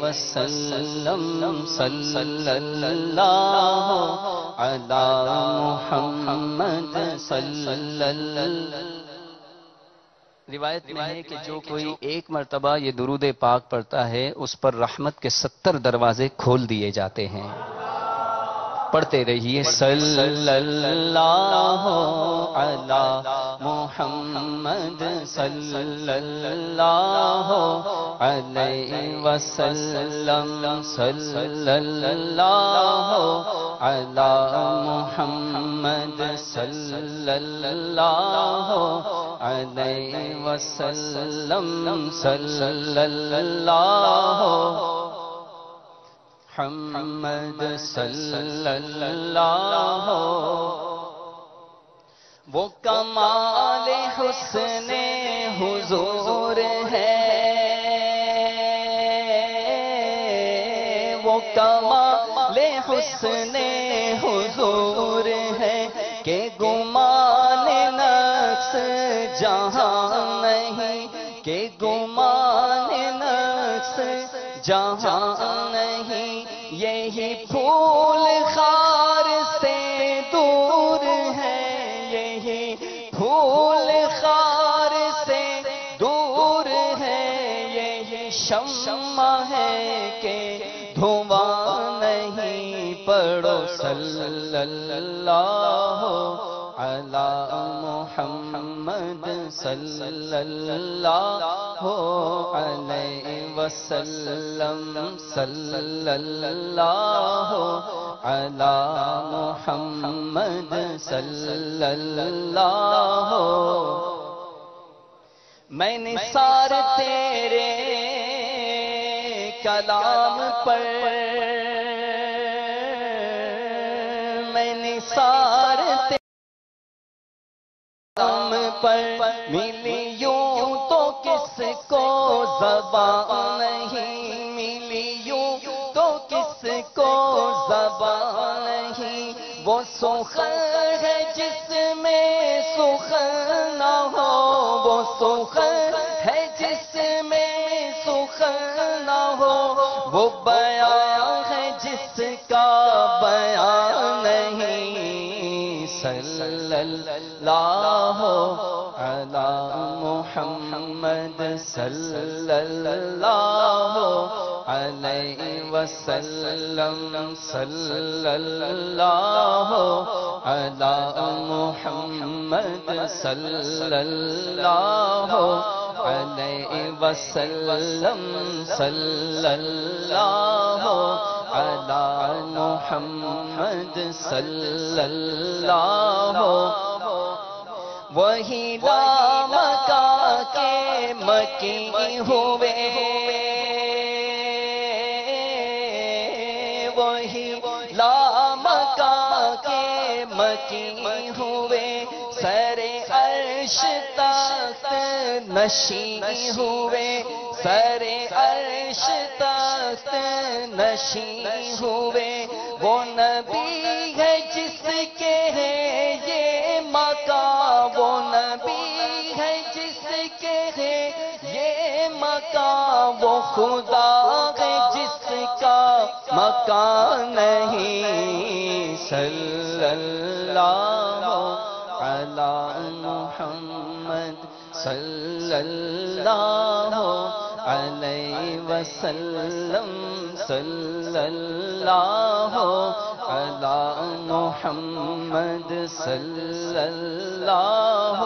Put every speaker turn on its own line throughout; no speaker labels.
وسلم صلی اللہ علی محمد صلی اللہ. روایت میں ہے کہ جو کوئی ایک مرتبہ یہ درود پاک پڑھتا ہے اس پر رحمت کے 70 دروازے کھول دیے جاتے ہیں. پڑھتے رہیے صلی اللہ علی محمد صلی اللہ علیہ وسلم صلی اللہ علی محمد صلی اللہ علیہ وسلم صلی اللہ محمد صلی اللہ. وہ کمال حسن حضور ہے، وہ کمال حسن حضور ہے کہ گمان نفس جہاں نہیں، کہ گمان نفس جہاں نہیں. یہی پھول خار سے دور ہے، یہی پھول خار سے دور ہے. یہی شمع ہے کہ دھواں نہیں. پڑھو صلی اللہ علی محمد صلی اللہ علیہ وسلم صلی اللہ علی محمد صلی اللہ. میں نثار تیرے کلام پر، میں نثار تیرے کلام پر ملی یوں تو کس کو زبان نہیں، ملی یوں تو کس کو زبان نہیں. وہ سخن ہے جس میں سخن نہ ہو، وہ سخن ہے جس میں سخن نہ ہو. وہ بیان ہے جس کا بیان نہیں. صلی اللہ علی محمد صلی اللہ علیہ وسلم صلی اللہ علی محمد صلی اللہ علیہ وسلم صلی اللہ علی محمد صلی اللہ. وہی لامکہ کے مکی ہوئے، وہی لامکہ کے مکی ہوئے. سر عرش تخت نشین ہوئے، سر عرش تخت نشین ہوئے. وہ نبی ہے جس کے ہے یہ مقام، وہ نبی ہے جس کے ہے یہ مقام. وہ خدا ہے جس کا مکان نہیں. صلی اللہ علی محمد صلی اللہ علیہ وسلم صلی اللہ علی محمد صلی اللہ.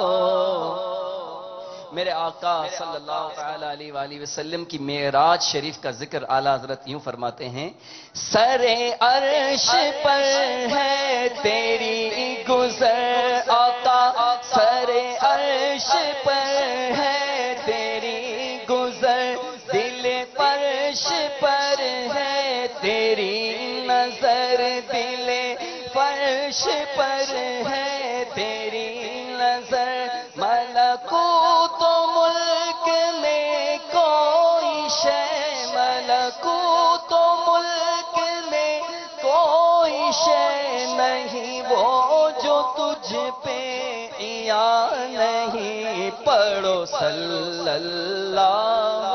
میرے آقا صلی اللہ تعالی علیہ وآلہ وسلم کی معراج شریف کا ذکر اعلیٰ حضرت یوں فرماتے ہیں: سر عرش پر ہے تیری گزر آقا، سر عرش پر ہے تیری گزر. دل فرش پر ہے تیری نظر، دل فرش پر ہے تیری نظر. ملکوت و ملک میں کوئی شے، ملکوت و ملک میں کوئی شے نہیں وہ جو تجھ پہ عیا نہیں. پڑھو صلی اللہ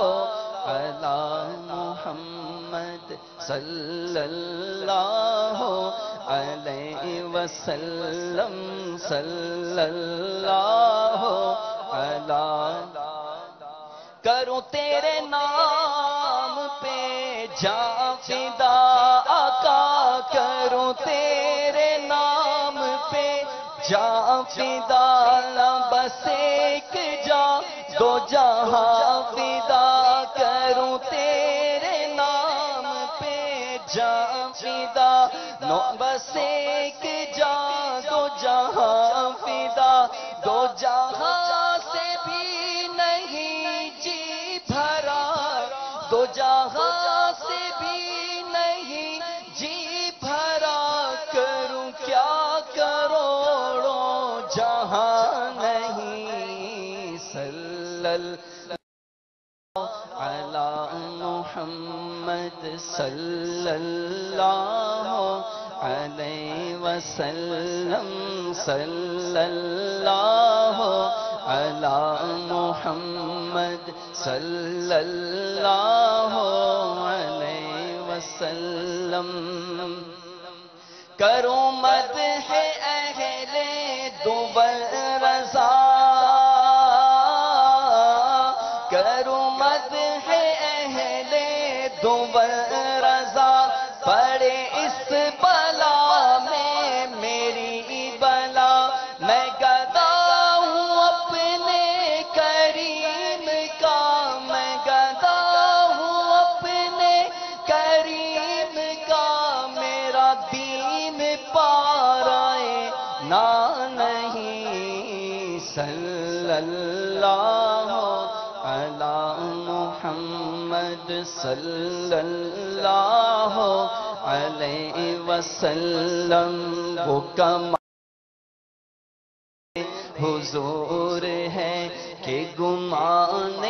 علی محمد صلی اللہ علیہ وسلم صلی اللہ علیہ کروں تیرے نام پہ جاں فدا آقا کروں تیرے نام پہ جاں فدا بس ایک جاں دو جہاں فدا کروں تیرے نام پہ جاں فدا نو بس ایک جاں دو جہاں فدا دو جہاں سے بھی نہیں جی بھرا دو جہاں سے بھی نہیں جی بھرا کروں کیا کروڑوں جہاں نہیں صلی اللہ علی محمد صلی اللہ علیہ وسلم صلی اللہ علی محمد صلی اللہ علیہ وسلم کروں مدح اہل دوبر رضا کروں مدح اہل دوبر رضا پڑے اس بلا میں میری بلا میں گدا ہوں اپنے کریم کا میں گدا ہوں اپنے کریم کا میرا دین پارائے نہ نہیں صلی اللہ علی محمد صلی اللہ علیہ وسلم وہ کمال حضور ہے کہ گمان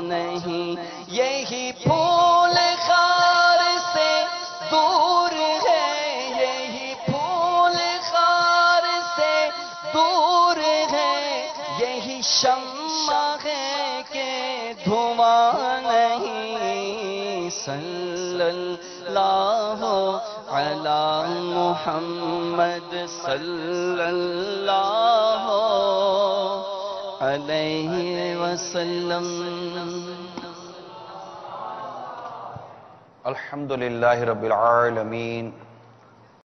نہیں یہی پھول خار سے دور ہے یہی پھول خار سے دور ہے یہی شمع ہے کہ دھواں نہیں صلی اللہ علی محمد صلی اللہ علیہ وسلم
الحمدللہ رب العالمین